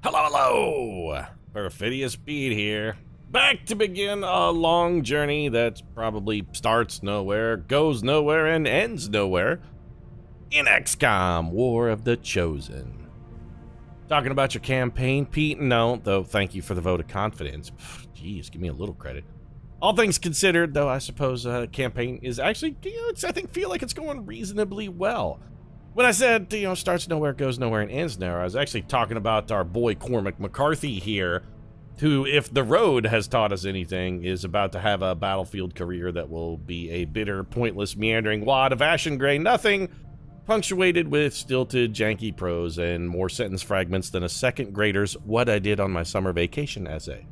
Hello, hello! Perfidious Beat here. Back to begin a long journey that probably starts nowhere, goes nowhere, and ends nowhere. In XCOM, War of the Chosen. Talking about your campaign, Pete? No, though thank you for the vote of confidence. Jeez, give me a little credit. All things considered, though, I suppose campaign is actually, I feel like it's going reasonably well. When I said, starts nowhere, goes nowhere, and ends nowhere, I was actually talking about our boy Cormac McCarthy here, who, if the road has taught us anything, is about to have a battlefield career that will be a bitter, pointless, meandering wad of ashen gray nothing, punctuated with stilted, janky prose and more sentence fragments than a second grader's What I Did on My Summer Vacation essay.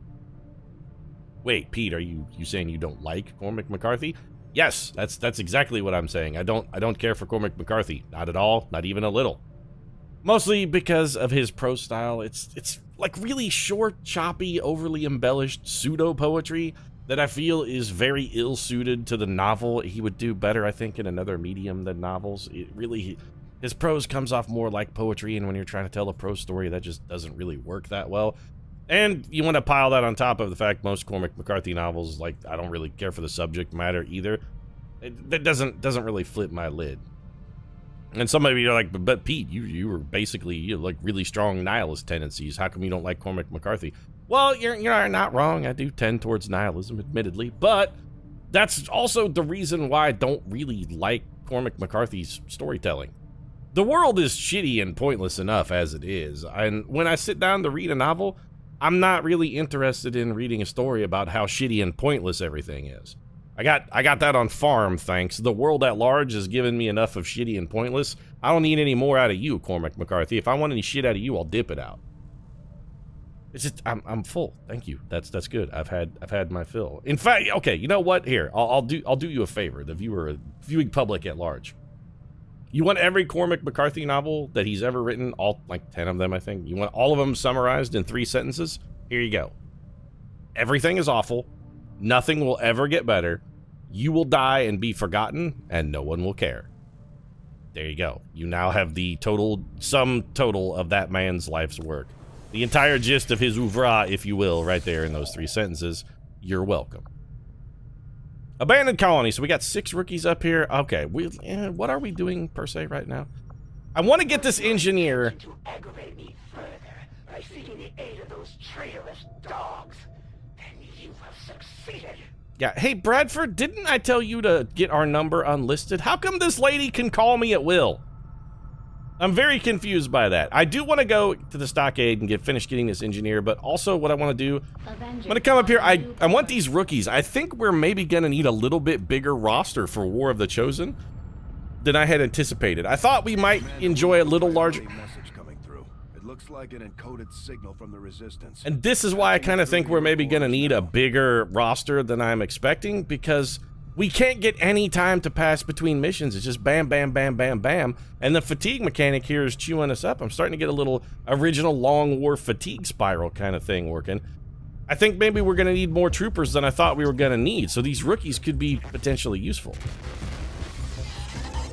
Wait, Pete, are you saying you don't like Cormac McCarthy? Yes, that's exactly what I'm saying. I don't care for Cormac McCarthy. Not at all, not even a little. Mostly because of his prose style. It's like really short, choppy, overly embellished pseudo-poetry that I feel is very ill-suited to the novel. He would do better, I think, in another medium than novels. His prose comes off more like poetry, and when you're trying to tell a prose story, that just doesn't really work that well. And you want to pile that on top of the fact most Cormac McCarthy novels, like, I don't really care for the subject matter either. That doesn't really flip my lid. And some of you are like, but Pete, you were basically, you have like really strong nihilist tendencies. How come you don't like Cormac McCarthy? Well, you're not wrong. I do tend towards nihilism, admittedly, but that's also the reason why I don't really like Cormac McCarthy's storytelling. The world is shitty and pointless enough as it is, and when I sit down to read a novel, I'm not really interested in reading a story about how shitty and pointless everything is. I got that on farm, thanks. The world at large has given me enough of shitty and pointless. I don't need any more out of you, Cormac McCarthy. If I want any shit out of you, I'll dip it out. It's just I'm full. Thank you. That's good. I've had my fill. In fact, okay, you know what? Here, I'll do you a favor, the viewing public at large. You want every Cormac McCarthy novel that he's ever written, all like 10 of them, I think. You want all of them summarized in 3 sentences? Here you go. Everything is awful. Nothing will ever get better. You will die and be forgotten, and no one will care. There you go. You now have the sum total of that man's life's work. The entire gist of his oeuvre, if you will, right there in those 3 sentences. You're welcome. Abandoned colony. So we got 6 rookies up here. Okay, what are we doing per se right now? I want to get this engineer. To aggravate me further by seeking the aid of those traitorous dogs, then you have succeeded. Yeah, hey Bradford, didn't I tell you to get our number unlisted? How come this lady can call me at will? I'm very confused by that. I do want to go to the stockade and finish getting this engineer, but also what I want to do, I'm going to come up here. I want these rookies. I think we're maybe going to need a little bit bigger roster for War of the Chosen than I had anticipated. I thought we might enjoy a little larger. Message coming through. It looks like an encoded signal from the resistance. And this is why I kind of think we're maybe going to need a bigger roster than I'm expecting, because we can't get any time to pass between missions. It's just bam, bam, bam, bam, bam. And the fatigue mechanic here is chewing us up. I'm starting to get a little original Long War fatigue spiral kind of thing working. I think maybe we're going to need more troopers than I thought we were going to need. So these rookies could be potentially useful.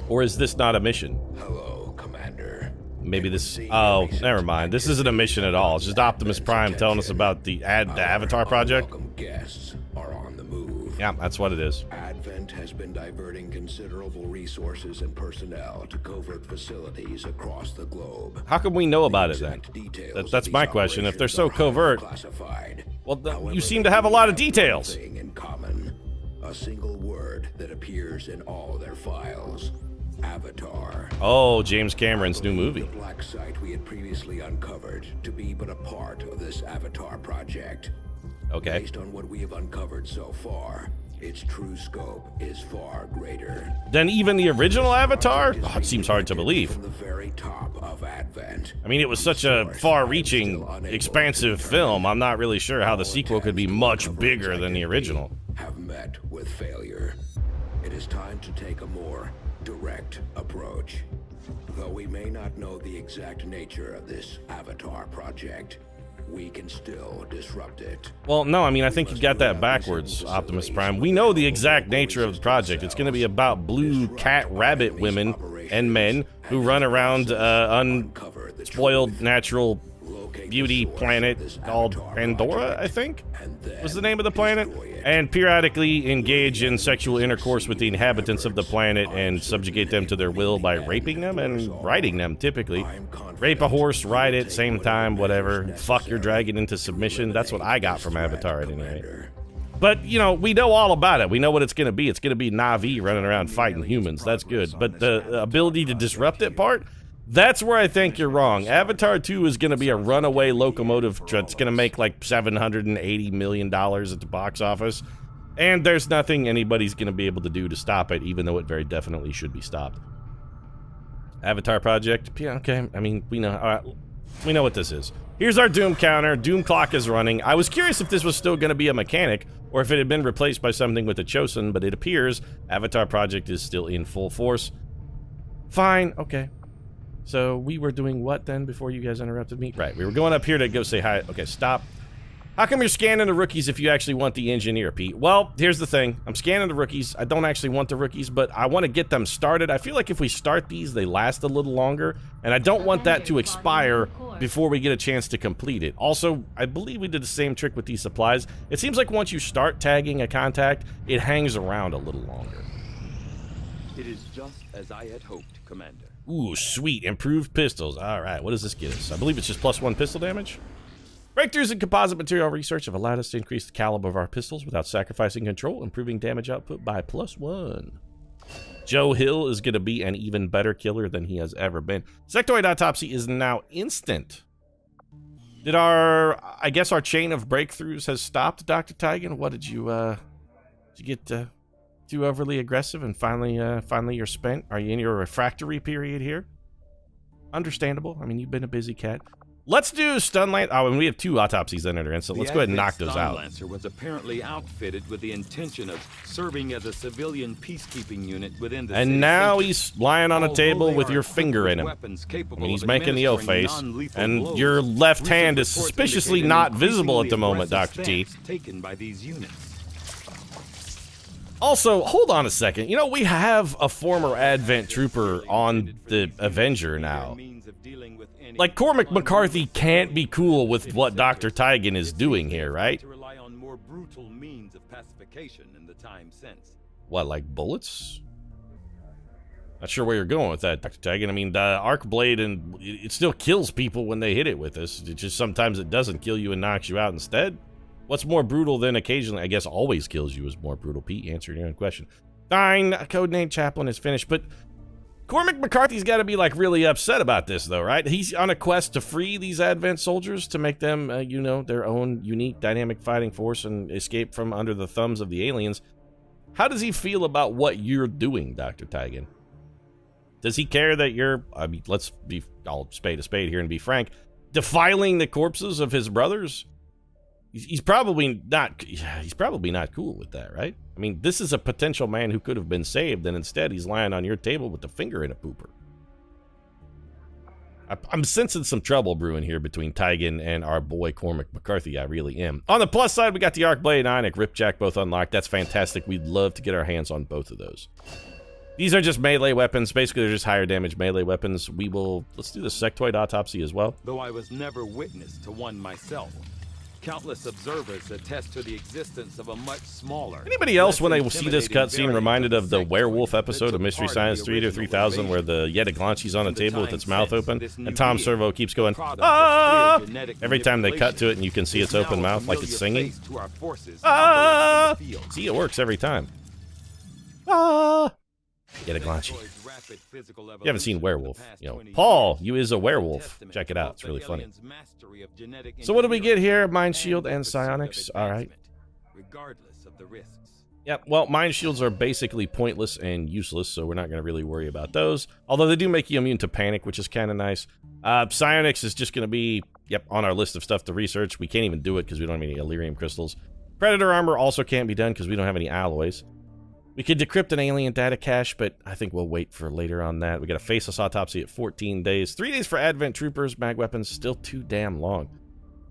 Or is this not a mission? Hello, Commander. Maybe this... Oh, never mind. This isn't a mission at all. It's just Optimus Prime telling us about the Avatar project. Welcome guests are on the move. Yeah, that's what it is. Advent has been diverting considerable resources and personnel to covert facilities across the globe. How come we know about it then? That's my question. If they're so covert, well, you seem to have a lot of details. In common, a single word that appears in all their files. Avatar. Oh, James Cameron's new movie. The black site we had previously uncovered to be but a part of this Avatar project. Okay. Based on what we have uncovered so far, its true scope is far greater Than even the original Avatar? Oh, it seems hard to believe. From the very top of Advent. I mean, it was such a far-reaching, expansive film. I'm not really sure how the sequel could be much bigger than the original. Have met with failure. It is time to take a more direct approach. Though we may not know the exact nature of this Avatar project, we can still disrupt it. Well, no, I mean, I think you got that backwards, Optimus Prime. We know the exact nature of the project. It's going to be about blue cat rabbit women and men who run around unspoiled natural beauty planet called Pandora, I think, was the name of the planet, destroy it. and periodically engage in sexual intercourse with the inhabitants of the planet and subjugate them to their will by raping them and riding them, typically. Rape a horse, ride it, same time, whatever. Fuck your dragon into submission. That's what I got from Avatar at any rate. But, you know, we know all about it. We know what it's going to be. It's going to be Na'vi running around fighting humans. That's good. But the ability to disrupt it part, that's where I think you're wrong. Avatar 2 is going to be a runaway locomotive that's going to make like $780 million at the box office. And there's nothing anybody's going to be able to do to stop it, even though it very definitely should be stopped. Avatar project? Yeah, okay. I mean, we know. All right. We know what this is. Here's our Doom counter. Doom clock is running. I was curious if this was still going to be a mechanic or if it had been replaced by something with a Chosen, but it appears Avatar project is still in full force. Fine. Okay. So we were doing what then before you guys interrupted me? Right. We were going up here to go say hi. Okay, stop. How come you're scanning the rookies if you actually want the engineer, Pete? Well, here's the thing. I'm scanning the rookies. I don't actually want the rookies, but I want to get them started. I feel like if we start these, they last a little longer, and I don't want that to expire before we get a chance to complete it. Also, I believe we did the same trick with these supplies. It seems like once you start tagging a contact, it hangs around a little longer. It is just as I had hoped, Commander. Ooh, sweet. Improved pistols. All right, what does this get us? I believe it's just +1 pistol damage. Breakthroughs in composite material research have allowed us to increase the caliber of our pistols without sacrificing control, improving damage output by +1. Joe Hill is going to be an even better killer than he has ever been. Sectoid autopsy is now instant. Did I guess our chain of breakthroughs has stopped, Dr. Tigan? What did you get too overly aggressive and finally you're spent? Are you in your refractory period here? Understandable. I mean, you've been a busy cat. Let's do stun lance. Oh, and we have 2 autopsies in it, so let's go ahead and knock those out. The Lancer was apparently outfitted with the intention of serving as a civilian peacekeeping unit within the city. And now center. he's lying on a table Although with they your are finger in him. weapons I capable mean, he's of making the O face, administering non-lethal and blows, your left hand is recent reports suspiciously indicate not an visible at the increasingly moment, Dr. aggressive T. stance taken by these units. Also, hold on a second. You know, we have a former Advent Trooper on the Avenger now. Like, Cormac McCarthy can't be cool with what Dr. Tigan is doing here, right? To rely on more brutal means of pacification in the time since. What, like bullets? Not sure where you're going with that, Dr. Tigan. I mean, the arc blade, and it still kills people when they hit it with this. It just sometimes it doesn't kill you and knocks you out instead. What's more brutal than occasionally, I guess always kills you is more brutal. Pete, answering your own question. Fine, codename Chaplain is finished, but Cormac McCarthy's got to be, like, really upset about this, though, right? He's on a quest to free these Advent soldiers to make them, you know, their own unique dynamic fighting force and escape from under the thumbs of the aliens. How does he feel about what you're doing, Dr. Tigan? Does he care that you're, I mean, let's be all spade a spade here and be frank, defiling the corpses of his brothers? He's probably not cool with that, right? I mean, this is a potential man who could have been saved, and instead he's lying on your table with a finger in a pooper. I'm sensing some trouble brewing here between Tigan and our boy Cormac McCarthy. I really am. On the plus side, we got the Arc Blade and Ionic Ripjack both unlocked. That's fantastic. We'd love to get our hands on both of those. These are just melee weapons. Basically, they're just higher damage melee weapons. Let's do the Sectoid Autopsy as well. Though I was never witness to one myself, countless observers attest to the existence of a much smaller. Anybody else, when they see this cutscene, reminded of the werewolf episode of Mystery Science 3 or 3000 where the Yetaglanchi's on a table with its mouth open, and Tom Servo keeps going, "Ah!" every time they cut to it and you can see its open mouth like it's singing. "Ah!" See, it works every time. "Ah!" Yetaglanchi. You haven't seen Werewolf. You know, Paul, you is a werewolf. Check it out. It's really funny. So what do we get here? Mind Shield and Psionics. All right. Regardless of the risks. Yep, well, Mind Shields are basically pointless and useless, so we're not going to really worry about those. Although they do make you immune to panic, which is kind of nice. Psionics is just going to be, on our list of stuff to research. We can't even do it because we don't have any Illyrium crystals. Predator armor also can't be done because we don't have any alloys. We could decrypt an alien data cache, but I think we'll wait for later on that. We got a faceless autopsy at 14 days. 3 days for Advent Troopers. Mag weapons still too damn long.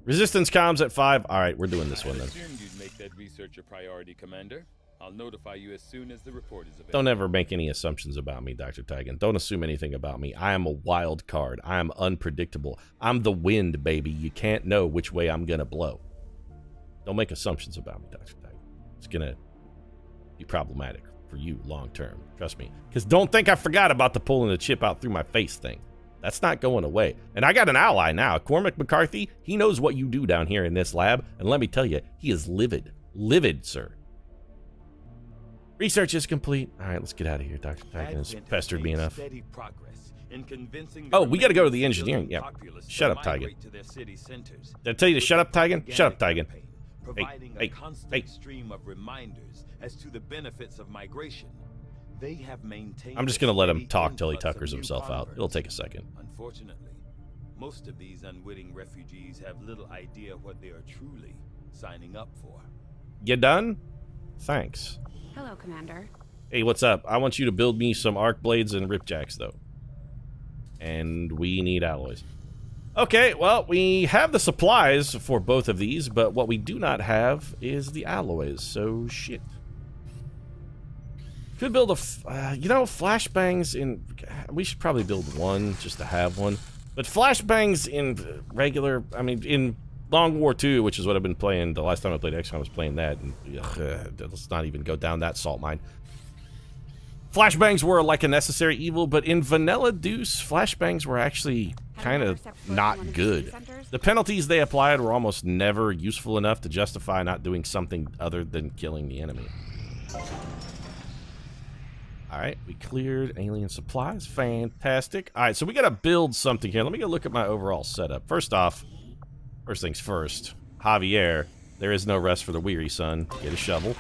Resistance comms at 5. All right, we're doing this one then. I assumed you'd make that research a priority, Commander. I'll notify you as soon as the report is available. Don't ever make any assumptions about me, Dr. Tigan. Don't assume anything about me. I am a wild card. I am unpredictable. I'm the wind, baby. You can't know which way I'm going to blow. Don't make assumptions about me, Dr. Tigan. It's going to be problematic for you long term. Trust me. Because don't think I forgot about the pulling the chip out through my face thing. That's not going away. And I got an ally now. Cormac McCarthy, he knows what you do down here in this lab. And let me tell you, he is livid. Livid, sir. Research is complete. All right, let's get out of here. Dr. Tigan has pestered me enough. Oh, we got to go to the engineering. Yeah. Shut up, Tigan. Did I tell you to shut up, Tigan? Shut up, Tigan. Hey. Stream of reminders as to the benefits of migration. They have maintained. I'm just going to let him talk till he tuckers himself out. It'll take a second. Unfortunately, most of these unwitting refugees have little idea what they are truly signing up for. You done? Thanks. Hello, Commander. Hey, what's up? I want you to build me some arc blades and ripjacks, though. And we need alloys. Okay, well, we have the supplies for both of these, but what we do not have is the alloys, so shit. Could build a, you know, flashbangs in, we should probably build one just to have one. But flashbangs in regular, I mean, in Long War 2, which is what I've been playing, the last time I played XCOM I was playing that, and let's not even go down that salt mine. Flashbangs were like a necessary evil, but in Vanilla Deuce, flashbangs were actually kind of not good. The penalties they applied were almost never useful enough to justify not doing something other than killing the enemy. Alright, we cleared alien supplies. Fantastic. Alright, so we gotta build something here. Let me go look at my overall setup. First off, first things first, Javier, there is no rest for the weary, son. Get a shovel.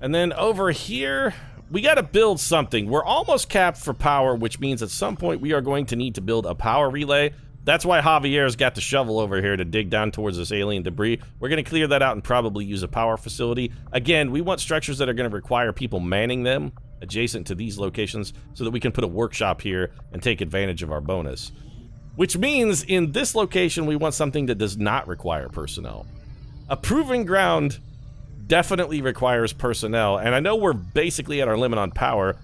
And then over here, we got to build something. We're almost capped for power, which means at some point we are going to need to build a power relay. That's why Javier's got the shovel over here to dig down towards this alien debris. We're going to clear that out and probably use a power facility. Again, we want structures that are going to require people manning them adjacent to these locations so that we can put a workshop here and take advantage of our bonus. Which means in this location, we want something that does not require personnel. A proving ground definitely requires personnel, and I know we're basically at our limit on power.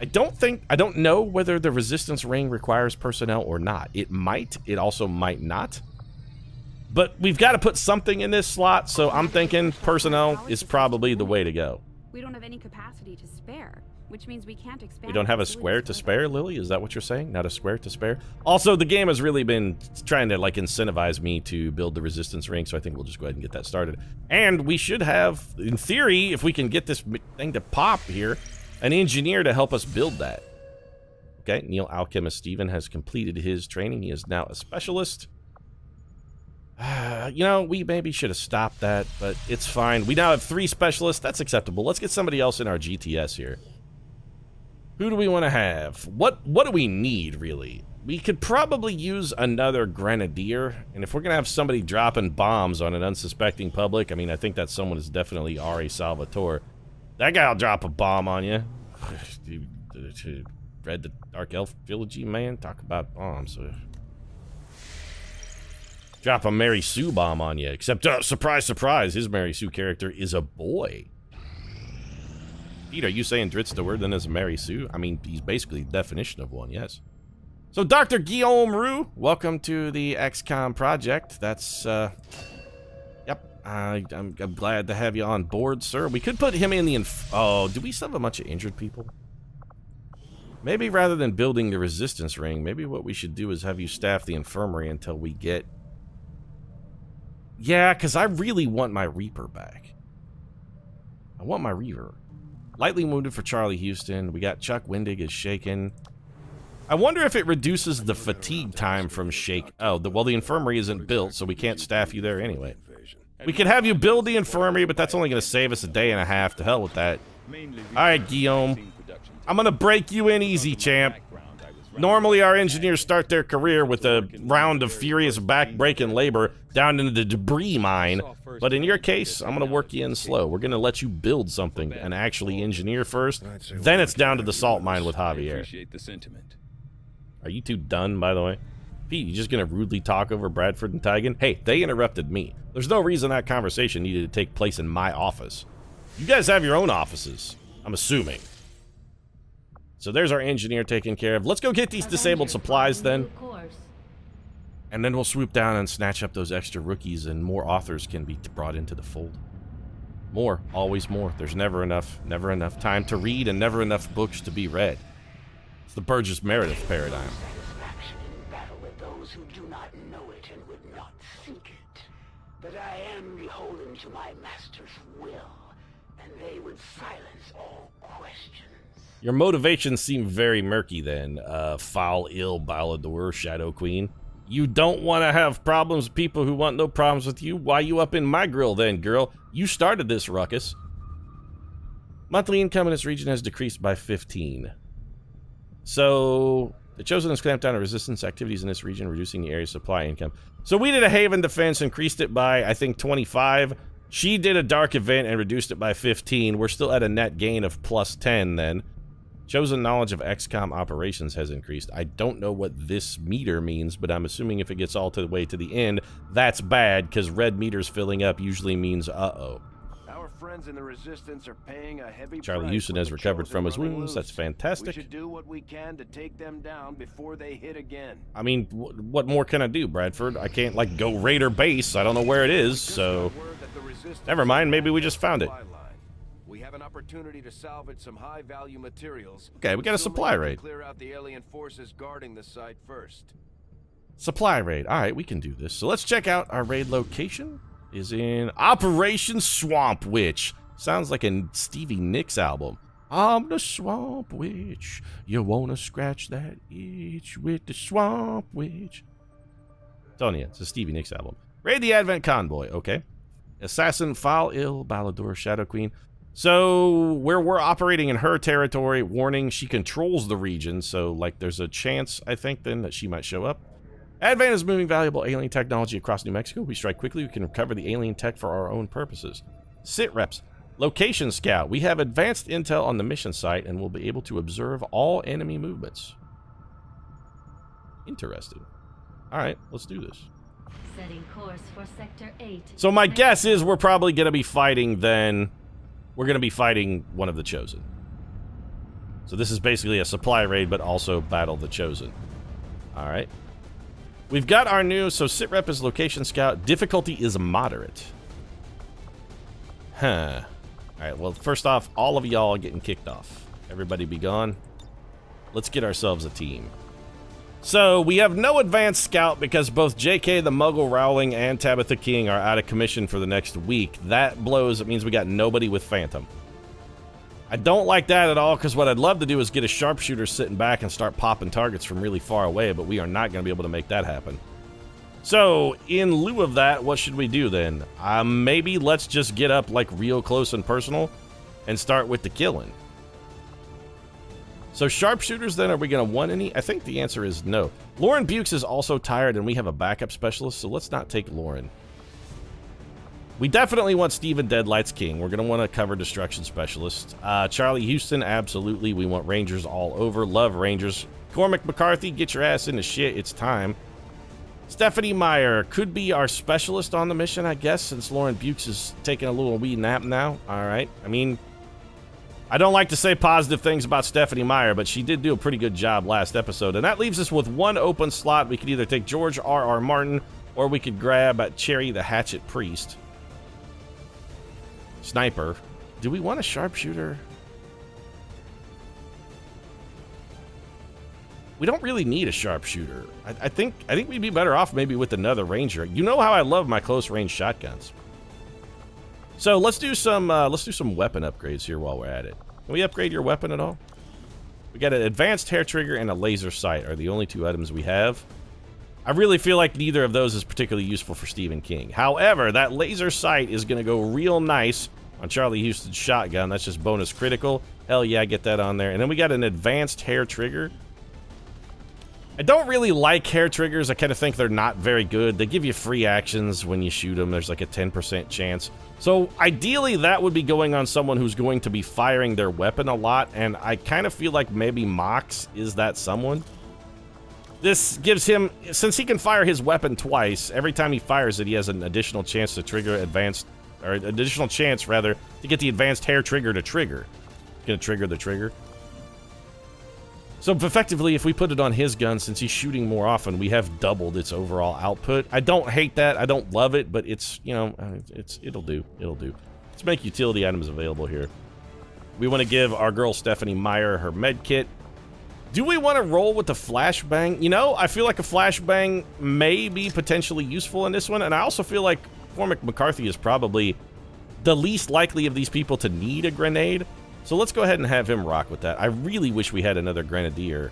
I don't know whether the resistance ring requires personnel or not. It might, it also might not. But we've got to put something in this slot, so I'm thinking personnel is probably the way to go. We don't have any capacity to spare, which means we can't expand. We don't have a square to spare, Lily? Is that what you're saying? Not a square to spare? Also, the game has really been trying to, like, incentivize me to build the resistance ring, so I think we'll just go ahead and get that started. And we should have, in theory, if we can get this thing to pop here, an engineer to help us build that. Okay, Neil Alchemist Steven has completed his training. He is now a specialist. You know, we maybe should have stopped that, but it's fine. We now have 3 specialists. That's acceptable. Let's get somebody else in our GTS here. Who do we want to have? What do we need, really? We could probably use another grenadier, and if we're going to have somebody dropping bombs on an unsuspecting public, I mean, I think that someone is definitely R.A. Salvatore. That guy'll drop a bomb on you. Read the Dark Elf Trilogy, man? Talk about bombs. Drop a Mary Sue bomb on you, except, surprise, surprise, his Mary Sue character is a boy. Pete, are you saying Dritz the word then is Mary Sue? I mean, he's basically the definition of one, yes. So, Dr. Guillaume Roux, welcome to the XCOM project. That's, yep, I'm glad to have you on board, sir. We could put him in the oh, do we still have a bunch of injured people? Maybe rather than building the resistance ring, maybe what we should do is have you staff the infirmary until we get... Yeah, because I really want my Reaper back. I want my Reaper. Lightly wounded for Charlie Houston. We got Chuck Wendig is shaken. I wonder if it reduces the fatigue time from shake. Oh, well, the infirmary isn't built, so we can't staff you there anyway. We could have you build the infirmary, but that's only going to save us a day and a half. To hell with that. Alright, Guillaume. I'm going to break you in easy, champ. Normally, our engineers start their career with a round of furious back-breaking labor down into the debris mine. But in your case, I'm going to work you in slow. We're going to let you build something and actually engineer first. Then it's down to the salt mine with Javier. Are you two done, by the way? Pete, you just gonna rudely talk over Bradford and Tygan? Hey, they interrupted me. There's no reason that conversation needed to take place in my office. You guys have your own offices, I'm assuming. So there's our engineer taken care of. Let's go get these disabled supplies then. And then we'll swoop down and snatch up those extra rookies, and more authors can be brought into the fold. More, always more. There's never enough time to read and never enough books to be read. It's the Burgess Meredith paradigm. Satisfaction in battle with those who do not know it and would not seek it. But I am beholden to my master's will, and they would silence all questions. Your motivations seem very murky then, foul, ill, Balador, Shadow Queen. You don't want to have problems with people who want no problems with you. Why you up in my grill then, girl? You started this ruckus. Monthly income in this region has decreased by 15. So, the Chosen has clamped down on resistance activities in this region, reducing the area's supply income. So we did a Haven defense, increased it by, I think, 25. She did a dark event and reduced it by 15. We're still at a net gain of plus 10 then. Chosen knowledge of XCOM operations has increased. I don't know what this meter means, but I'm assuming if it gets all the way to the end, that's bad, because red meters filling up usually means uh-oh. Our friends in the Resistance are paying a heavy Charlie price Houston for has the recovered Chosen from his running wounds. loose. That's fantastic. We should do what we can to take them down before they hit again. I mean, what more can I do, Bradford? I can't, like, go raid her base. I don't know where it is, so... Never mind, maybe we just found it. We have an opportunity to salvage some high-value materials. Okay, we got a supply raid. Clear out the alien forces guarding the site first. Supply raid. All right, we can do this. So let's check out our raid location. Is in Operation Swamp Witch. Sounds like a Stevie Nicks album. I'm the Swamp Witch. You wanna scratch that itch with the Swamp Witch. Telling you, it's a Stevie Nicks album. Raid the Advent Convoy. Okay. Assassin, Foul, Ill, Balador, Shadow Queen. So, where we're operating in her territory, warning, she controls the region, so, like, there's a chance, I think, then, that she might show up. Advent is moving valuable alien technology across New Mexico. We strike quickly, we can recover the alien tech for our own purposes. Sit reps. Location scout. We have advanced intel on the mission site, and we'll be able to observe all enemy movements. Interesting. Alright, let's do this. Setting course for Sector 8. So my guess is we're probably going to be fighting then... We're going to be fighting one of the Chosen. So this is basically a supply raid, but also battle the Chosen. Alright. We've got our new... So Sitrep is location scout. Difficulty is moderate. Huh. Alright, well, first off, all of y'all are getting kicked off. Everybody be gone. Let's get ourselves a team. So, we have no advanced scout because both JK the Muggle Rowling and Tabitha King are out of commission for the next week. That blows. It means we got nobody with Phantom. I don't like that at all because what I'd love to do is get a sharpshooter sitting back and start popping targets from really far away, but we are not going to be able to make that happen. So, in lieu of that, what should we do then? Maybe let's just get up like real close and personal and start with the killing. So sharpshooters then, are we going to want any? I think the answer is no. Lauren Bukes is also tired and we have a backup specialist, so let's not take Lauren. We definitely want Steven Deadlights King. We're going to want a cover destruction specialist. Charlie Houston, absolutely. We want Rangers all over. Love Rangers. Cormac McCarthy, get your ass into shit. It's time. Stephanie Meyer could be our specialist on the mission, I guess, since Lauren Bukes is taking a little wee nap now. All right. I mean... I don't like to say positive things about Stephanie Meyer, but she did do a pretty good job last episode. And that leaves us with one open slot. We could either take George R.R. Martin, or we could grab Cherry the Hatchet Priest. Sniper. Do we want a sharpshooter? We don't really need a sharpshooter. I think we'd be better off maybe with another ranger. You know how I love my close range shotguns. So let's do some weapon upgrades here while we're at it. Can we upgrade your weapon at all? We got an advanced hair trigger and a laser sight are the only two items we have. I really feel like neither of those is particularly useful for Stephen King. However, that laser sight is going to go real nice on Charlie Houston's shotgun. That's just bonus critical. Hell yeah, get that on there. And then we got an advanced hair trigger. I don't really like hair triggers. I kind of think they're not very good. They give you free actions when you shoot them. There's like a 10% chance. So ideally that would be going on someone who's going to be firing their weapon a lot, and I kind of feel like maybe Mox is that someone. This gives him, since he can fire his weapon twice, every time he fires it, he has an additional chance to trigger advanced, or an additional chance, rather, to get the advanced hair trigger to trigger. It's gonna trigger the trigger. So effectively, if we put it on his gun, since he's shooting more often, we have doubled its overall output. I don't hate that. I don't love it, but it's, you know, it'll do. It'll do. Let's make utility items available here. We want to give our girl Stephanie Meyer her med kit. Do we want to roll with the flashbang? You know, I feel like a flashbang may be potentially useful in this one, and I also feel like Cormac McCarthy is probably the least likely of these people to need a grenade. So let's go ahead and have him rock with that. I really wish we had another grenadier.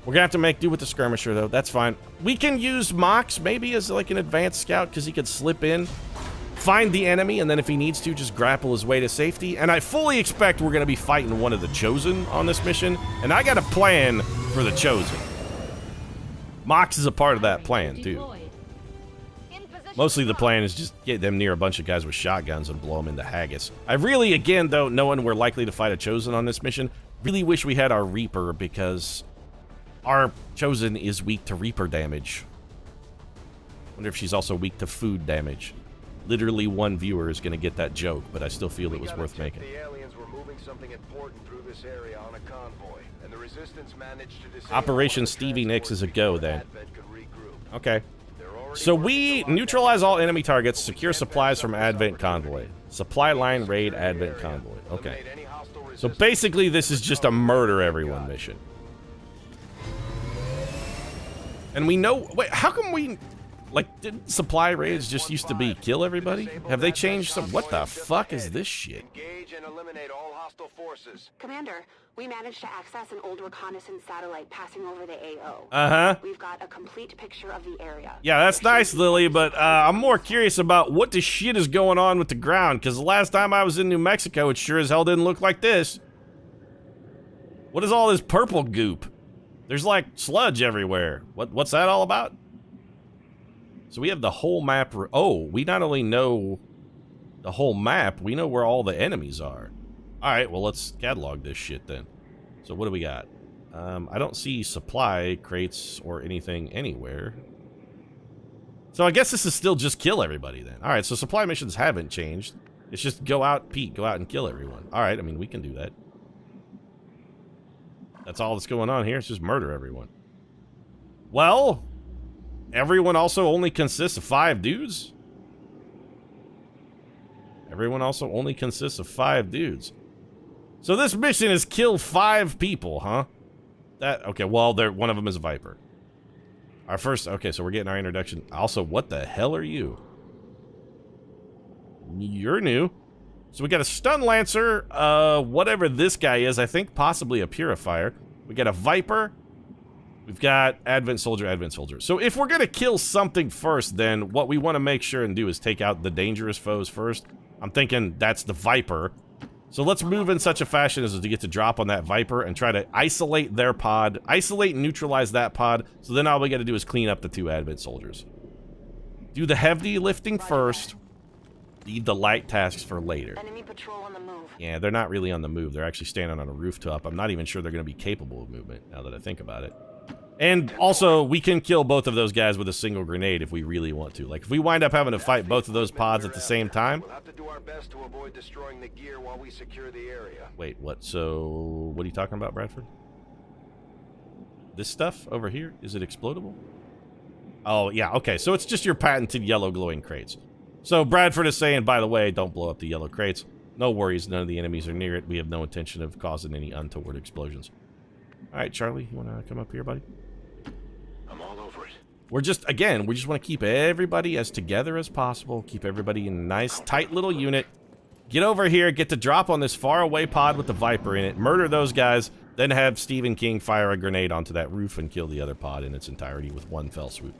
We're gonna have to make do with the skirmisher, though. That's fine. We can use Mox maybe as like an advanced scout, because he could slip in, find the enemy, and then if he needs to, just grapple his way to safety. And I fully expect we're gonna be fighting one of the Chosen on this mission, and I got a plan for the Chosen. Mox is a part of that plan, too. Mostly the plan is just get them near a bunch of guys with shotguns and blow them into haggis. I really, again, though, knowing we're likely to fight a Chosen on this mission, really wish we had our Reaper, because our Chosen is weak to Reaper damage. Wonder if she's also weak to food damage. Literally one viewer is going to get that joke, but I still feel it was worth making. The aliens were moving something important through this area on a convoy, and the resistance managed to disable Operation Stevie Nicks is a go, then. Okay. So we neutralize all enemy targets, secure supplies from Advent Convoy. Supply line raid Advent Convoy. Okay. So basically this is just a murder everyone mission. And we know, wait, how come we, like, didn't supply raids just used to be kill everybody? Have they changed some, what the fuck is this shit? Engage and eliminate all hostile forces. Commander, we managed to access an old reconnaissance satellite passing over the AO. Uh-huh. We've got a complete picture of the area. Yeah, that's nice, Lily, but I'm more curious about what the shit is going on with the ground, because the last time I was in New Mexico, it sure as hell didn't look like this. What is all this purple goop? There's like sludge everywhere. What's that all about? So we have the whole map. Oh, we not only know the whole map, we know where all the enemies are. All right, well, let's catalog this shit then. So what do we got? I don't see supply crates or anything anywhere. So I guess this is still just kill everybody then. All right, so supply missions haven't changed. It's just go out, Pete, go out and kill everyone. All right, I mean, we can do that. That's all that's going on here. It's just murder everyone. Well, everyone also only consists of 5 dudes? Everyone also only consists of 5 dudes. So this mission is kill 5 people, huh? Okay, well, one of them is a Viper. Our first, okay, so we're getting our introduction. Also, what the hell are you? You're new. So we got a Stun Lancer, whatever this guy is, I think possibly a Purifier. We got a Viper. We've got Advent Soldier, Advent Soldier. So if we're gonna kill something first, then what we want to make sure and do is take out the dangerous foes first. I'm thinking that's the Viper. So let's move in such a fashion as to get to drop on that Viper and try to isolate their pod, isolate and neutralize that pod, so then all we gotta do is clean up the 2 Advent Soldiers. Do the heavy lifting first. Leave the light tasks for later. Enemy patrol on the move. Yeah, they're not really on the move. They're actually standing on a rooftop. I'm not even sure they're going to be capable of movement, now that I think about it. And also, we can kill both of those guys with a single grenade if we really want to. Like, if we wind up having to fight both of those pods at the same time... We'll have to do our best to avoid destroying the gear while we secure the area. Wait, what? So, what are you talking about, Bradford? This stuff over here? Is it explodable? Oh, yeah, okay. So it's just your patented yellow glowing crates. So Bradford is saying, by the way, don't blow up the yellow crates. No worries, none of the enemies are near it. We have no intention of causing any untoward explosions. All right, Charlie, you want to come up here, buddy? I'm all over it. We're just, again, we just want to keep everybody as together as possible. Keep everybody in a nice, tight little unit. Get over here, get to drop on this faraway pod with the Viper in it, murder those guys, then have Stephen King fire a grenade onto that roof and kill the other pod in its entirety with one fell swoop.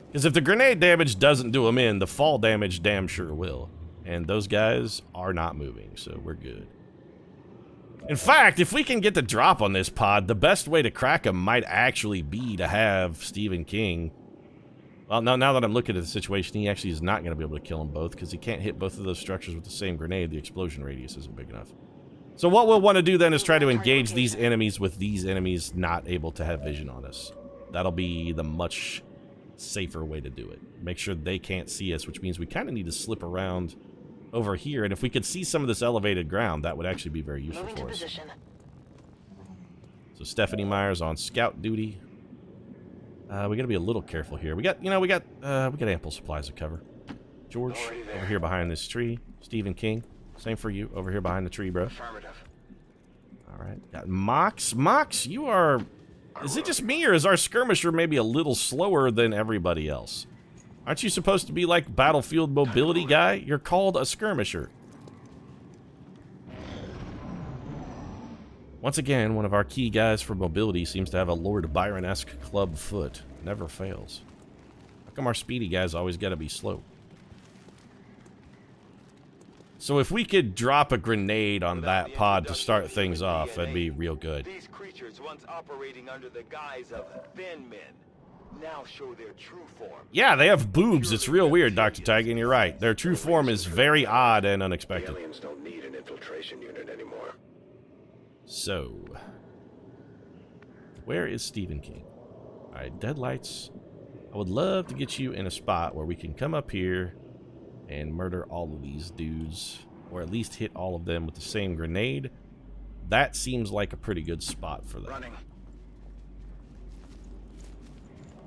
Because if the grenade damage doesn't do them in, the fall damage damn sure will. And those guys are not moving, so we're good. In fact, if we can get the drop on this pod, the best way to crack him might actually be to have Stephen King. Well, now that I'm looking at the situation, he actually is not going to be able to kill them both, because he can't hit both of those structures with the same grenade. The explosion radius isn't big enough. So what we'll want to do then is try to engage these enemies with these enemies not able to have vision on us. That'll be the much safer way to do it. Make sure they can't see us, which means we kind of need to slip around over here. And if we could see some of this elevated ground, that would actually be very useful for us. So Stephanie Meyer's on scout duty. We gotta be a little careful here. We got ample supplies of cover. George, over here behind this tree. Stephen King, same for you, over here behind the tree, bro. Affirmative. All right, got Mox. Mox, you are... Is it just me, or is our skirmisher maybe a little slower than everybody else? Aren't you supposed to be like battlefield mobility guy? You're called a skirmisher. Once again, one of our key guys for mobility seems to have a Lord Byron-esque club foot. Never fails. How come our speedy guys always gotta be slow? So if we could drop a grenade on that pod to start things off, that'd be real good. These creatures once operating under the guise of thin men now show their true form. Yeah, they have boobs. It's real weird, Dr. Tigan. You're right. Their true form is very odd and unexpected. Aliens don't need an infiltration unit anymore. So, where is Stephen King? Alright, deadlights. I would love to get you in a spot where we can come up here and murder all of these dudes, or at least hit all of them with the same grenade. That seems like a pretty good spot for them. Running.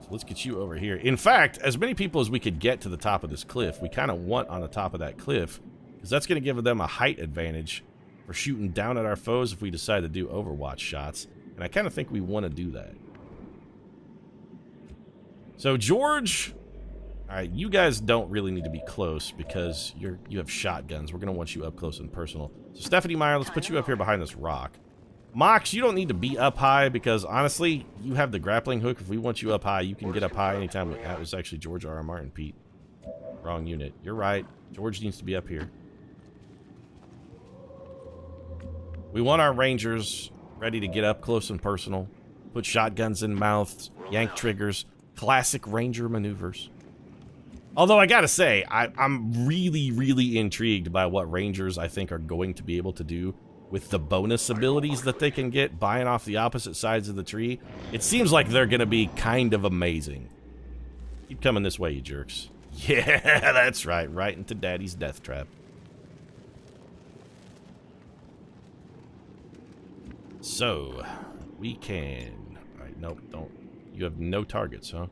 So let's get you over here. In fact, as many people as we could get to the top of this cliff, we kind of want on the top of that cliff, because that's going to give them a height advantage for shooting down at our foes if we decide to do Overwatch shots. And I kind of think we want to do that. So George... Alright, you guys don't really need to be close because you have shotguns. We're going to want you up close and personal. So Stephanie Meyer, let's put you up here behind this rock. Mox, you don't need to be up high because, honestly, you have the grappling hook. If we want you up high, you can get up high anytime. That was actually George R. R. Martin, Pete. Wrong unit. You're right. George needs to be up here. We want our rangers ready to get up close and personal. Put shotguns in mouths, yank triggers, classic ranger maneuvers. Although I gotta say, I'm really, really intrigued by what Rangers I think are going to be able to do with the bonus abilities that they can get buying off the opposite sides of the tree. It seems like they're gonna be kind of amazing. Keep coming this way, you jerks. Yeah, that's right. Right into Daddy's death trap. So, we can... Alright, nope, don't... You have no targets, huh?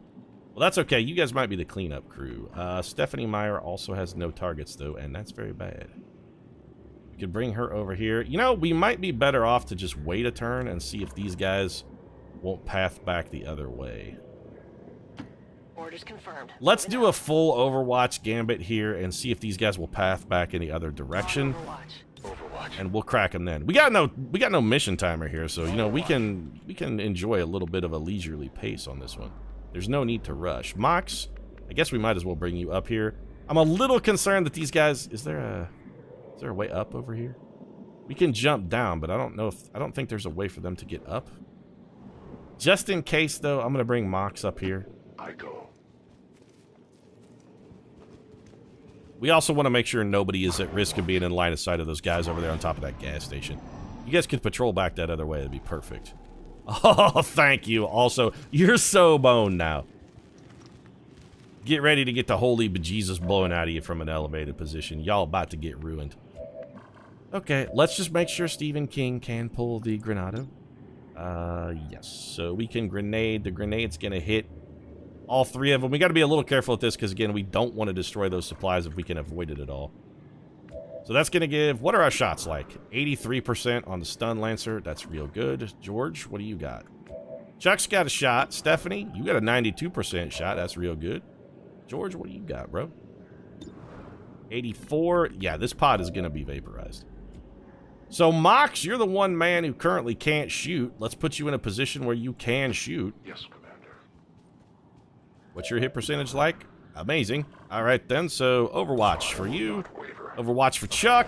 Well, that's okay. You guys might be the cleanup crew. Stephanie Meyer also has no targets, though, and that's very bad. We could bring her over here. You know, we might be better off to just wait a turn and see if these guys won't path back the other way. Orders confirmed. Let's do a full Overwatch gambit here and see if these guys will path back in the other direction. Overwatch. And we'll crack them then. We got no mission timer here, so you know we can enjoy a little bit of a leisurely pace on this one. There's no need to rush. Mox, I guess we might as well bring you up here. I'm a little concerned that these guys... Is there a way up over here? We can jump down, but I don't think there's a way for them to get up. Just in case, though, I'm going to bring Mox up here. I go. We also want to make sure nobody is at risk of being in line of sight of those guys over there on top of that gas station. You guys could patrol back that other way. That'd be perfect. Oh, thank you. Also, you're so boned now. Get ready to get the holy bejesus blowing out of you from an elevated position. Y'all about to get ruined. Okay, let's just make sure Stephen King can pull the Granado. Yes. So we can grenade. The grenade's going to hit all three of them. We got to be a little careful with this because, again, we don't want to destroy those supplies if we can avoid it at all. So that's going to give... What are our shots like? 83% on the stun lancer. That's real good. George, what do you got? Chuck's got a shot. Stephanie, you got a 92% shot. That's real good. George, what do you got, bro? 84. Yeah, this pod is going to be vaporized. So, Mox, you're the one man who currently can't shoot. Let's put you in a position where you can shoot. Yes, Commander. What's your hit percentage like? Amazing. All right, then. So, Overwatch for you. Overwatch for Chuck.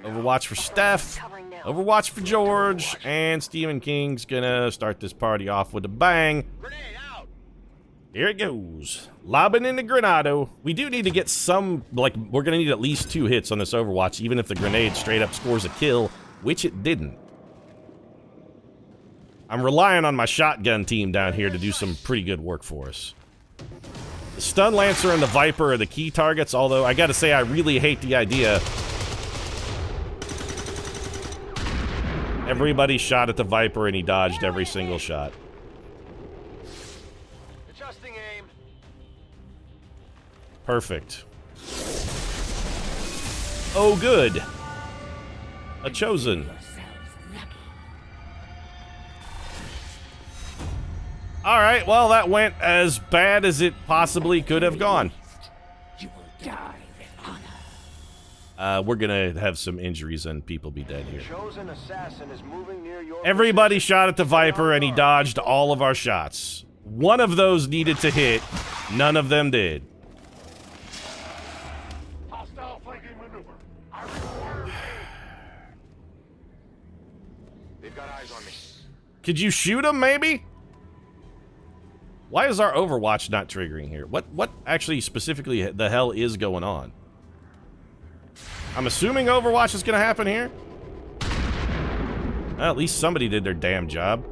Overwatch for Steph. Overwatch for George. And Stephen King's gonna start this party off with a bang. Here it goes. Lobbing in the Granado. We do need to get some, like, we're gonna need at least 2 hits on this Overwatch, even if the grenade straight up scores a kill. which it didn't. I'm relying on my shotgun team down here to do some pretty good work for us. The Stun Lancer and the Viper are the key targets, although I gotta say I really hate the idea. Everybody shot at the Viper and he dodged every single shot. Adjusting aim. Perfect. Oh, good. A Chosen. Alright, well, that went as bad as it possibly could have gone. You will die with honor. We're gonna have some injuries and people be dead here. Chosen assassin is moving near your Everybody shot at the Viper and he dodged all of our shots. One of those needed to hit. None of them did. hostile flanking maneuver. They've got eyes on me. Could you shoot him, maybe? Why is our Overwatch not triggering here? What actually specifically the hell is going on? I'm assuming Overwatch is going to happen here. Well, at least somebody did their damn job.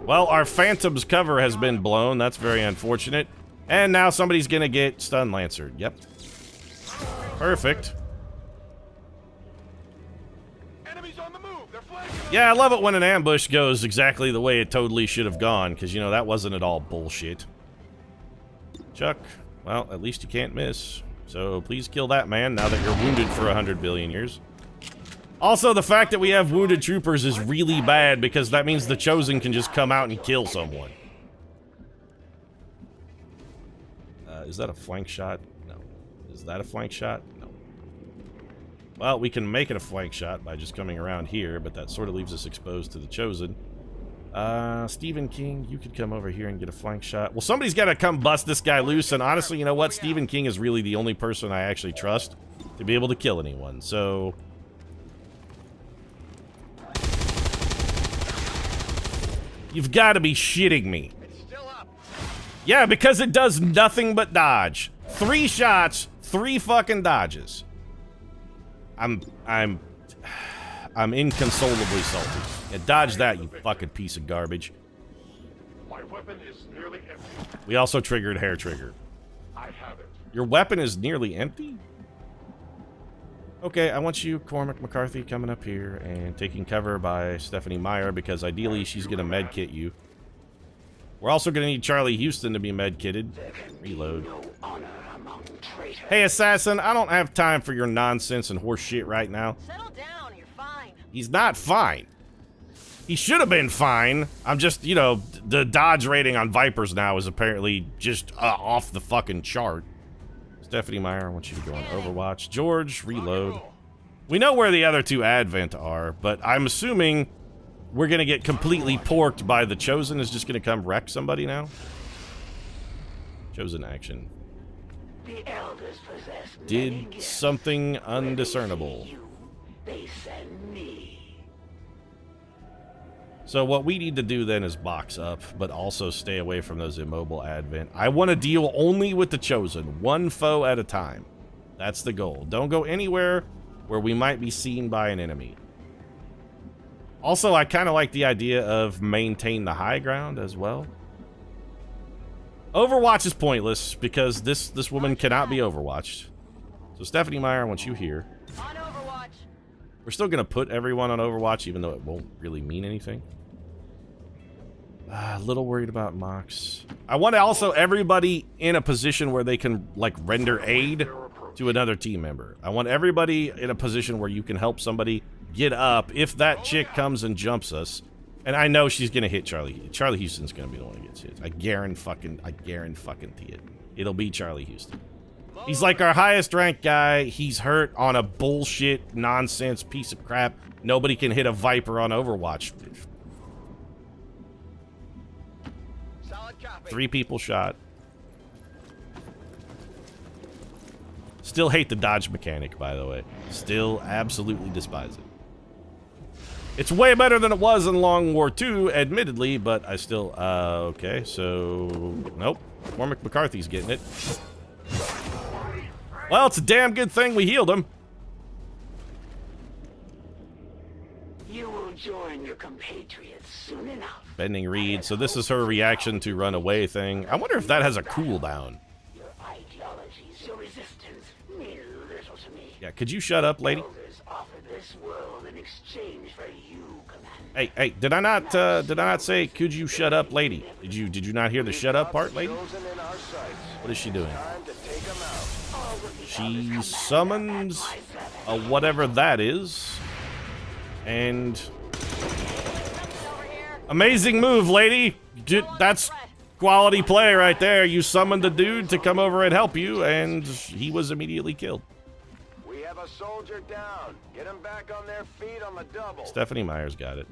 Well, our Phantom's cover has been blown. That's very unfortunate. And now somebody's going to get Stun Lancered. Yep. Perfect. Enemies on the move. They're flanking. Yeah, I love it when an ambush goes exactly the way it totally should have gone, because, you know, that wasn't at all bullshit. Chuck, well, at least you can't miss. So please kill that man now that you're wounded for 100 billion years. Also, the fact that we have wounded troopers is really bad, because that means the Chosen can just come out and kill someone. Is that a flank shot? No. Is that a flank shot? No. Well, we can make it a flank shot by just coming around here, but that sort of leaves us exposed to the Chosen. Stephen King, you could come over here and get a flank shot. Well, somebody's got to come bust this guy loose, and honestly, you know what? Stephen King is really the only person I actually trust to be able to kill anyone, so... You've got to be shitting me. It's still up. Yeah, because it does nothing but dodge. 3 shots, 3 fucking dodges. I'm inconsolably salty. Yeah, dodge that, you fucking piece of garbage. My weapon is nearly empty. We also triggered hair trigger. I have it. Your weapon is nearly empty? Okay, I want you, Cormac McCarthy, coming up here and taking cover by Stephanie Meyer, because ideally she's going to medkit you. We're also going to need Charlie Houston to be medkitted. Reload. No honor among traitors. Hey, Assassin, I don't have time for your nonsense and horse shit right now. Settle down, you're fine. He's not fine. He should have been fine. I'm just, you know, the dodge rating on Vipers now is apparently just off the fucking chart. Stephanie Meyer, I want you to go on Overwatch. George, reload. We know where the other 2 Advent are, but I'm assuming we're going to get completely porked by the Chosen is just going to come wreck somebody now. Chosen action. The elders possess Did many gifts. something Where they undiscernible. see you, they send me. So what we need to do then is box up, but also stay away from those immobile Advent. I want to deal only with the Chosen, 1 foe at a time. That's the goal. Don't go anywhere where we might be seen by an enemy. Also, I kind of like the idea of maintain the high ground as well. Overwatch is pointless because this woman cannot be overwatched. So Stephanie Meyer, I want you here. On Overwatch. We're still going to put everyone on Overwatch, even though it won't really mean anything. A little worried about Mox. I want also everybody in a position where they can, like, render aid to another team member. I want everybody in a position where you can help somebody get up if that chick comes and jumps us. And I know she's going to hit Charlie. Charlie Houston's going to be the one who gets hit. I guarantee it. It'll be Charlie Houston. He's like our highest ranked guy. He's hurt on a bullshit, nonsense piece of crap. Nobody can hit a Viper on Overwatch. 3 people shot. Still hate the dodge mechanic, by the way. Still absolutely despise it. It's way better than it was in Long War II, admittedly, but I still... okay, so... Nope. Cormac McCarthy's getting it. Well, it's a damn good thing we healed him. join your compatriots soon enough. Bending reed. So this is her reaction to run away thing. I wonder if that has a cooldown. Your ideologies, your resistance mean little to me. Yeah, could you shut up, lady? Elders offer this world in exchange for you, Commander. Hey, did I not say could you shut up, lady? Did you not hear the shut up part, lady? What is she doing? She summons a whatever that is. And amazing move, lady. That's quality play right there. You summoned the dude to come over and help you, and he was immediately killed. We have a soldier down. Get him back on their feet on the double. Stephanie Meyer's got it.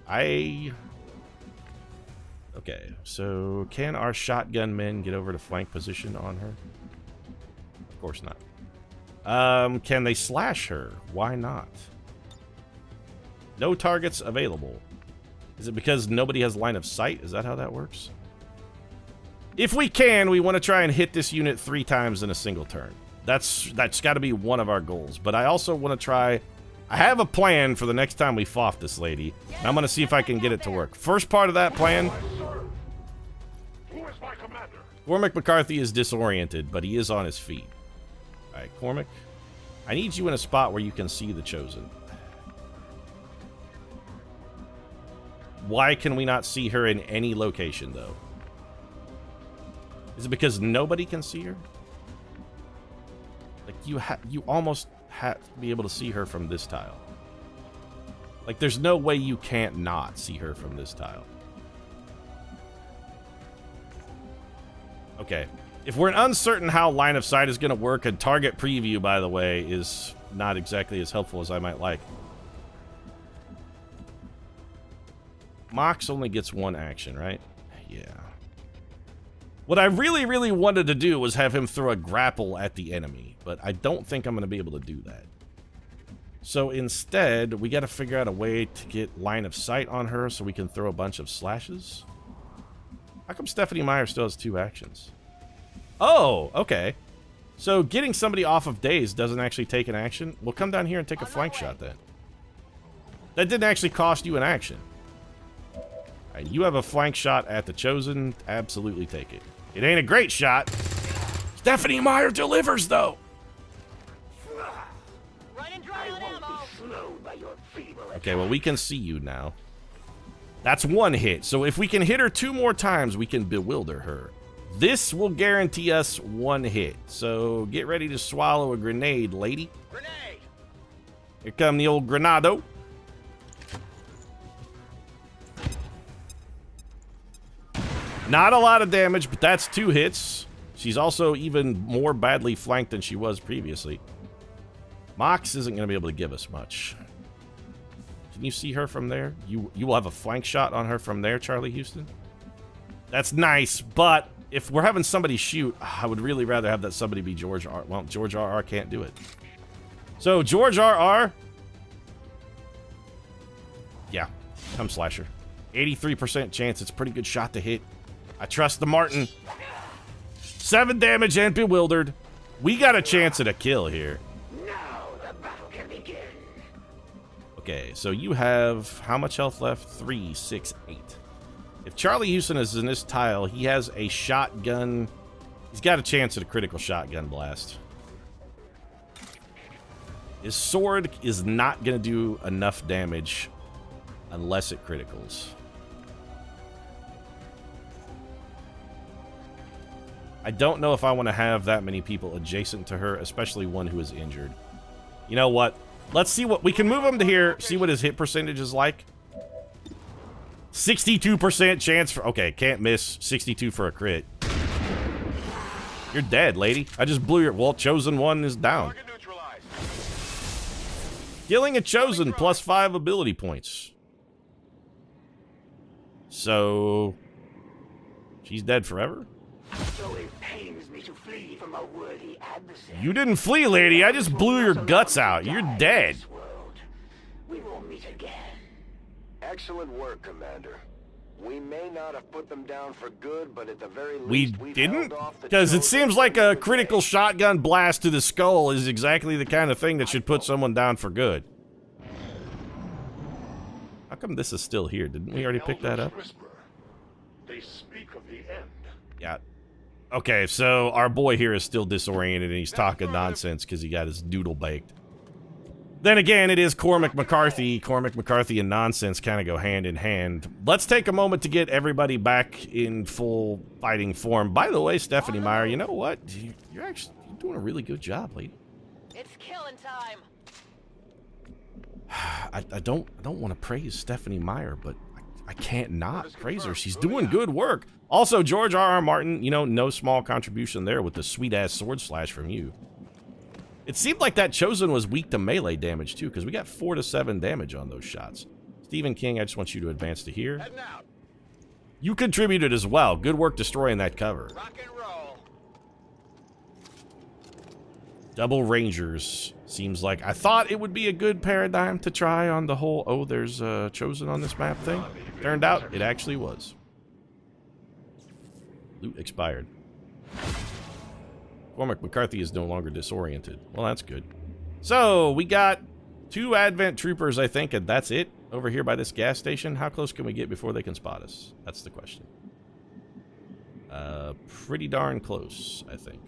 Okay, so can our shotgun men get over to flank position on her? Of course not. Can they slash her? Why not? No targets available. Is it because nobody has line of sight? Is that how that works? If we can, we want to try and hit this unit 3 times in a single turn. That's got to be one of our goals. But I also want to try... I have a plan for the next time we FOF this lady. And I'm going to see if I can get it to work. First part of that plan... Cormac McCarthy is disoriented, but he is on his feet. Alright, Cormac. I need you in a spot where you can see the Chosen. Why can we not see her in any location, though? Is it because nobody can see her? Like, you almost have to be able to see her from this tile. Like, there's no way you can't not see her from this tile. Okay. If we're uncertain how line of sight is going to work, and target preview, by the way, is not exactly as helpful as I might like. Mox only gets 1 action, right? Yeah. What I really, really wanted to do was have him throw a grapple at the enemy, but I don't think I'm going to be able to do that. So instead, we got to figure out a way to get line of sight on her so we can throw a bunch of slashes. How come Stephanie Meyer still has 2 actions? Oh, okay. So getting somebody off of daze doesn't actually take an action? We'll come down here and take a flank shot then. That didn't actually cost you an action. Alright, you have a flank shot at the Chosen. Absolutely take it. It ain't a great shot. Stephanie Meyer delivers, though. Okay, well, we can see you now. That's 1 hit. So if we can hit her 2 more times, we can bewilder her. This will guarantee us 1 hit. So get ready to swallow a grenade, lady. Grenade! Here come the old grenado. Not a lot of damage, but that's 2 hits. She's also even more badly flanked than she was previously. Mox isn't going to be able to give us much. Can you see her from there? You will have a flank shot on her from there, Charlie Houston? That's nice, but if we're having somebody shoot, I would really rather have that somebody be George R. Well, George R.R. can't do it. So, George R.R. Yeah, come slasher. 83% chance. It's a pretty good shot to hit. I trust the Martin. 7 damage and bewildered. We got a chance at a kill here. Now the battle can begin. Okay, so you have how much health left? 3, 6, 8. If Charlie Houston is in this tile, he has a shotgun. He's got a chance at a critical shotgun blast. His sword is not going to do enough damage unless it criticals. I don't know if I want to have that many people adjacent to her, especially one who is injured. You know what? Let's see what... We can move him to here, see what his hit percentage is like. 62% chance for... Okay, can't miss. 62 for a crit. You're dead, lady. I just blew your... Well, Chosen 1 is down. Killing a Chosen plus 5 ability points. So... She's dead forever? So it pains me to flee from a worthy adversary. You didn't flee, lady. I just blew your guts out. You're dead. We will meet again. Excellent work, Commander. We may not have put them down for good, but at the very We least we've didn't? held off the Because it Chosen seems like for a another critical day. shotgun blast to the skull is exactly the kind of thing that should put someone down for good. How come this is still here? Didn't we already pick that up? They speak of the end. Yeah. Okay, so our boy here is still disoriented and he's talking nonsense because he got his doodle baked. Then again, it is Cormac McCarthy. Cormac McCarthy and nonsense kind of go hand in hand. Let's take a moment to get everybody back in full fighting form. By the way, Stephanie Meyer, you know what? You're actually doing a really good job, lady. It's killing time. I don't want to praise Stephanie Meyer, but I can't not praise her. She's doing good work. Also, George R.R. Martin, you know, no small contribution there with the sweet-ass sword slash from you. It seemed like that Chosen was weak to melee damage, too, because we got 4 to 7 damage on those shots. Stephen King, I just want you to advance to here. You contributed as well. Good work destroying that cover. Rock and roll. Double Rangers seems like... I thought it would be a good paradigm to try on the whole, oh, there's Chosen on this map thing. Turned out it actually was. Loot expired. Cormac McCarthy is no longer disoriented. Well, that's good. So, we got 2 Advent Troopers, I think, and that's it over here by this gas station. How close can we get before they can spot us? That's the question. Pretty darn close, I think.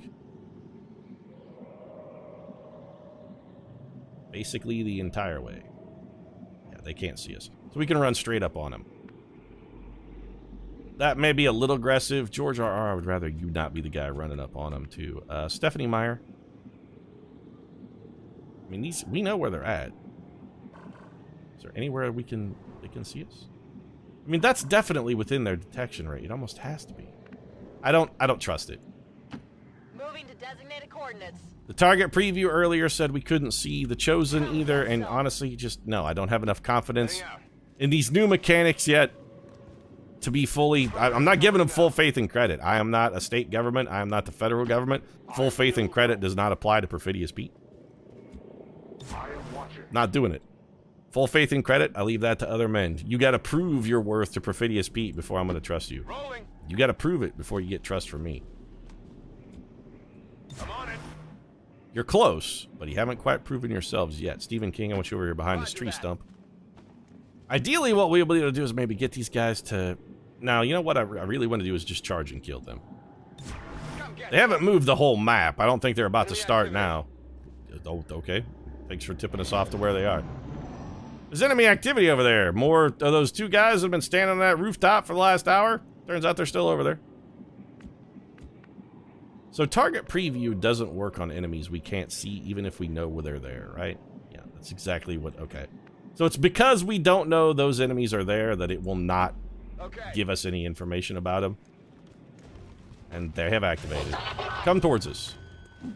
Basically the entire way. Yeah, they can't see us. So we can run straight up on them. That may be a little aggressive. George R.R., I would rather you not be the guy running up on them, too. Stephanie Meyer. I mean, these, we know where they're at. Is there anywhere they can see us? I mean, that's definitely within their detection rate. It almost has to be. I don't trust it. Moving to designated coordinates. The target preview earlier said we couldn't see the Chosen either, and honestly, just, no, I don't have enough confidence in these new mechanics yet. To be fully, I'm not giving them full faith and credit. I am not a state government. I am not the federal government. Full faith and credit does not apply to Perfidious Pete. Not doing it. Full faith and credit, I leave that to other men. You got to prove your worth to Perfidious Pete before I'm going to trust you. You got to prove it before you get trust from me. I'm on it. You're close, but you haven't quite proven yourselves yet. Stephen King, I want you over here behind this tree stump. Ideally, what we'll be able to do is maybe get these guys to... Now, you know what I really want to do is just charge and kill them. They haven't moved the whole map. I don't think they're about to start now. Oh, okay. Thanks for tipping us off to where they are. There's enemy activity over there. More of those 2 guys that have been standing on that rooftop for the last hour. Turns out they're still over there. So target preview doesn't work on enemies we can't see even if we know where they're there, right? Yeah, that's exactly what... Okay. So it's because we don't know those enemies are there that it will not give us any information about them. And they have activated. Come towards us.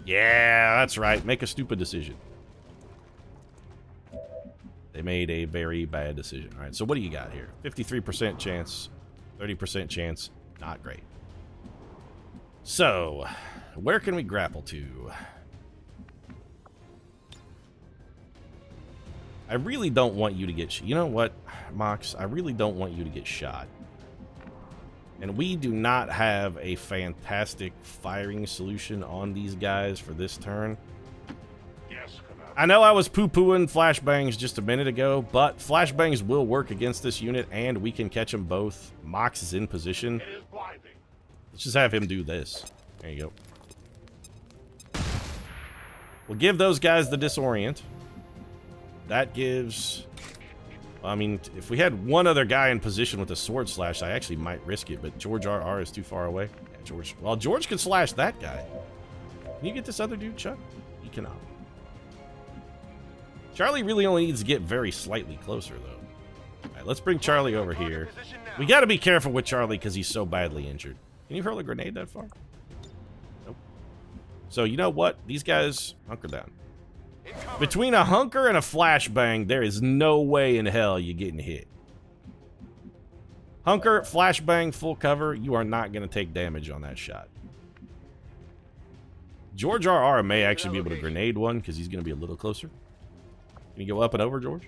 Yeah, that's right. Make a stupid decision. They made a very bad decision. All right, so what do you got here? 53% chance, 30% chance. Not great. So, where can we grapple to? I really don't want you to get... You know what, Mox? I really don't want you to get shot. And we do not have a fantastic firing solution on these guys for this turn. Yes, Commander. I know I was poo-pooing flashbangs just a minute ago, but flashbangs will work against this unit, and we can catch them both. Mox is in position. It is blinding. Let's just have him do this. There you go. We'll give those guys the disorient. That gives... I mean, if we had one other guy in position with a sword slash, I actually might risk it, but George R.R. is too far away. Yeah, George... Well, George can slash that guy. Can you get this other dude, Chuck? He cannot. Charlie really only needs to get very slightly closer, though. All right, let's bring Charlie over here. We got to be careful with Charlie because he's so badly injured. Can you hurl a grenade that far? Nope. So, you know what? These guys hunker down. Between a hunker and a flashbang, there is no way in hell you're getting hit. Hunker, flashbang, full cover, you are not going to take damage on that shot. George R.R. may actually be able to grenade one because he's going to be a little closer. Can you go up and over, George?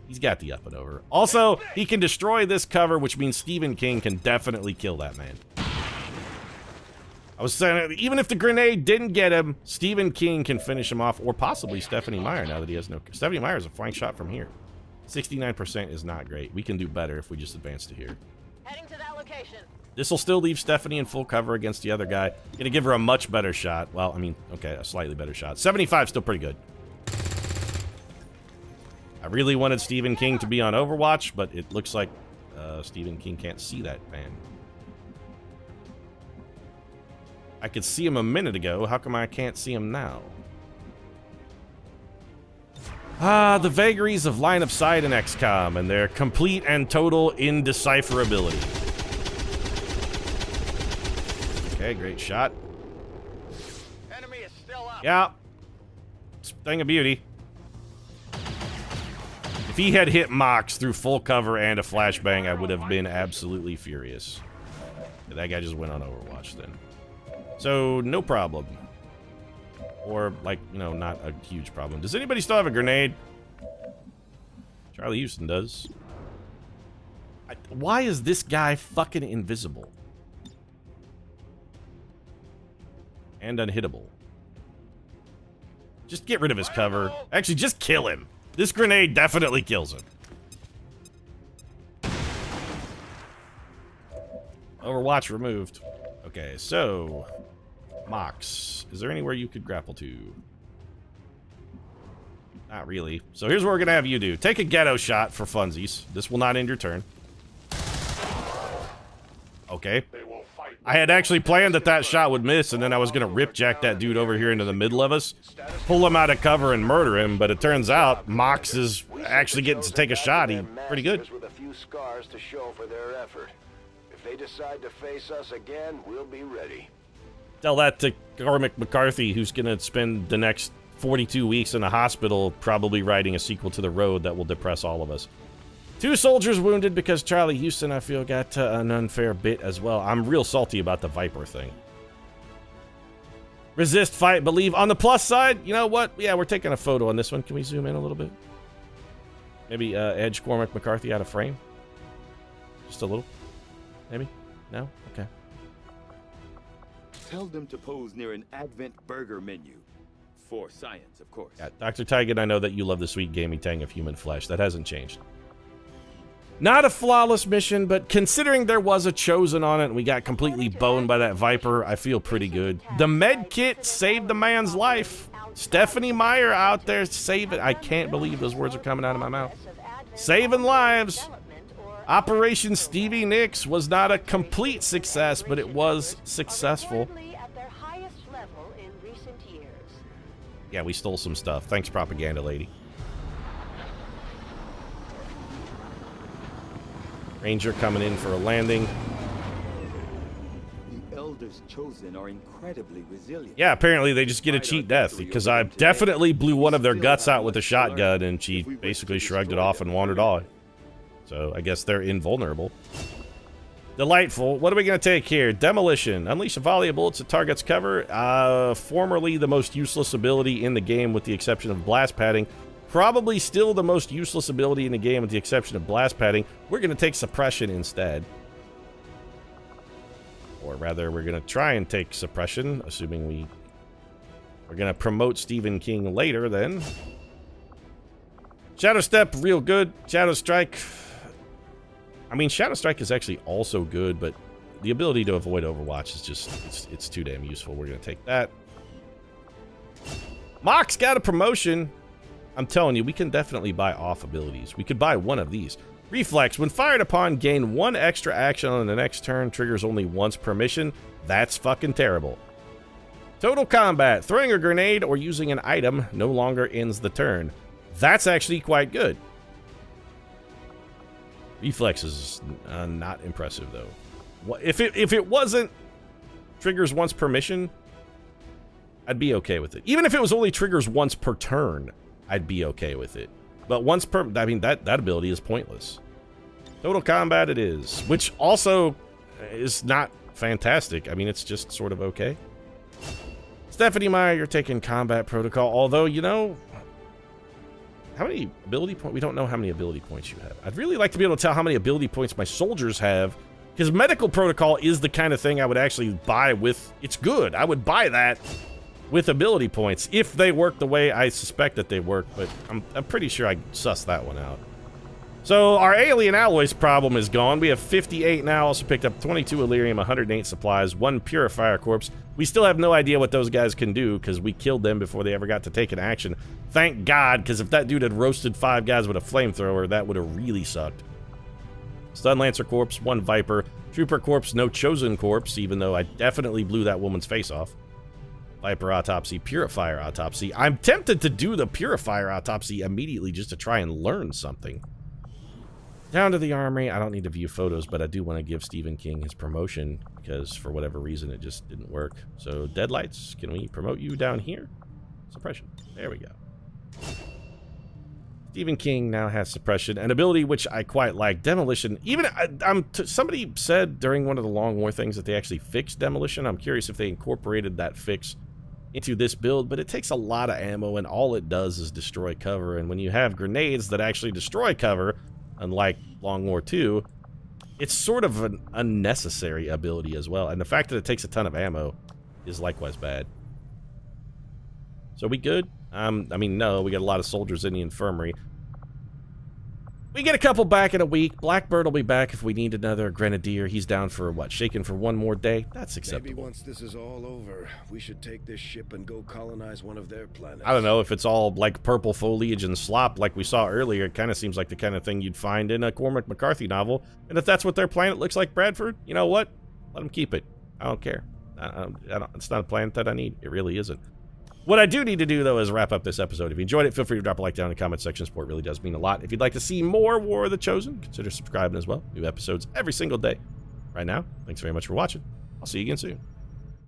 He's got the up and over. Also, he can destroy this cover, which means Stephen King can definitely kill that man. I was saying, even if the grenade didn't get him, Stephen King can finish him off, or possibly Stephanie Meyer now that he has no... Stephanie Meyer is a flank shot from here. 69% is not great. We can do better if we just advance to here. Heading to that location. This will still leave Stephanie in full cover against the other guy. Gonna give her a much better shot. Well, I mean, okay, a slightly better shot. 75 still pretty good. I really wanted Stephen King to be on Overwatch, but it looks like Stephen King can't see that man. I could see him a minute ago. How come I can't see him now? Ah, the vagaries of line of sight in XCOM and their complete and total indecipherability. Okay, great shot. Enemy is still up. Yeah. Thing of beauty. If he had hit Mox through full cover and a flashbang, I would have been absolutely furious. That guy just went on Overwatch then. So, no problem. Or, like, you know, not a huge problem. Does anybody still have a grenade? Charlie Houston does. Why is this guy fucking invisible? And unhittable. Just get rid of his cover. Actually, just kill him. This grenade definitely kills him. Overwatch removed. Okay, so... Mox. Is there anywhere you could grapple to? Not really. So here's what we're gonna have you do. Take a ghetto shot for funsies. This will not end your turn. Okay. I had actually planned that that shot would miss, and then I was gonna ripjack that dude over here into the middle of us, pull him out of cover and murder him, but it turns out Mox is actually getting to take a shot. He's pretty good. With a few scars to show for their effort. If they decide to face us again, we'll be ready. Tell that to Cormac McCarthy, who's going to spend the next 42 weeks in a hospital probably writing a sequel to The Road that will depress all of us. 2 soldiers wounded because Charlie Houston, I feel, got an unfair bit as well. I'm real salty about the Viper thing. Resist, fight, believe. On the plus side, you know what? Yeah, we're taking a photo on this one. Can we zoom in a little bit? Maybe edge Cormac McCarthy out of frame? Just a little? Maybe? No? Okay. Tell them to pose near an Advent burger menu. For science, of course. Yeah, Dr. Tygan, I know that you love the sweet gamey tang of human flesh. That hasn't changed. Not a flawless mission, but considering there was a chosen on it and we got completely boned by that Viper, I feel pretty good. The med kit saved the man's life. Stephanie Meyer out there saving... I can't believe those words are coming out of my mouth. Saving lives. Operation Stevie Nicks was not a complete success, but it was successful. Yeah, we stole some stuff. Thanks, propaganda lady. Ranger coming in for a landing. The elders chosen are incredibly resilient. Yeah, apparently they just get a cheat death, because I definitely blew one of their guts out with a shotgun, and she basically shrugged it off and wandered on. So I guess they're invulnerable. Delightful. What are we going to take here? Demolition. Unleash a volley of bullets at target's cover. Formerly the most useless ability in the game with the exception of blast padding. Probably still the most useless ability in the game with the exception of blast padding. We're going to take suppression instead. Or rather, we're going to try and take suppression, assuming we're going to promote Stephen King later then. Shadow Step, real good. Shadow Strike... I mean, Shadow Strike is actually also good, but the ability to avoid Overwatch is just, it's too damn useful. We're going to take that. Mox got a promotion. I'm telling you, we can definitely buy off abilities. We could buy one of these. Reflex. When fired upon, gain 1 extra action on the next turn. Triggers only once per mission. That's fucking terrible. Total Combat. Throwing a grenade or using an item no longer ends the turn. That's actually quite good. Reflex is not impressive, though. If it wasn't triggers once per mission, I'd be okay with it. Even if it was only triggers once per turn, I'd be okay with it. But once per... I mean, that ability is pointless. Total Combat it is. Which also is not fantastic. I mean, it's just sort of okay. Stephanie Meyer, you're taking Combat Protocol. Although, you know... How many ability points? We don't know how many ability points you have. I'd really like to be able to tell how many ability points my soldiers have, because Medical Protocol is the kind of thing I would actually buy with... It's good. I would buy that with ability points if they work the way I suspect that they work, but I'm pretty sure I sussed that one out. So our alien alloys problem is gone. We have 58 now. Also picked up 22 Illyrium, 108 supplies, 1 Purifier Corpse. We still have no idea what those guys can do because we killed them before they ever got to take an action. Thank God, because if that dude had roasted 5 guys with a flamethrower, that would have really sucked. Stun Lancer Corpse, 1 Viper. Trooper Corpse, no Chosen Corpse, even though I definitely blew that woman's face off. Viper Autopsy, Purifier Autopsy. I'm tempted to do the Purifier Autopsy immediately just to try and learn something. Down to the armory. I don't need to view photos, but I do want to give Stephen King his promotion because for whatever reason it just didn't work. So Deadlights, can we promote you down here? Suppression. There we go. Stephen King now has suppression, an ability which I quite like. Demolition. Even somebody said during one of the Long War things that they actually fixed demolition. I'm curious if they incorporated that fix into this build, but it takes a lot of ammo and all it does is destroy cover. And when you have grenades that actually destroy cover, unlike Long War 2, it's sort of an unnecessary ability as well. And the fact that it takes a ton of ammo is likewise bad. So we good? I mean, no, we got a lot of soldiers in the infirmary. We get a couple back in a week. Blackbird will be back if we need another Grenadier. He's down for, what, shaking for 1 more day? That's acceptable. Maybe once this is all over, we should take this ship and go colonize one of their planets. I don't know if it's all like purple foliage and slop like we saw earlier. It kind of seems like the kind of thing you'd find in a Cormac McCarthy novel. And if that's what their planet looks like, Bradford, you know what? Let them keep it. I don't care. It's not a planet that I need. It really isn't. What I do need to do, though, is wrap up this episode. If you enjoyed it, feel free to drop a like down in the comment section. Support really does mean a lot. If you'd like to see more War of the Chosen, consider subscribing as well. New episodes every single day. Right now, thanks very much for watching. I'll see you again soon.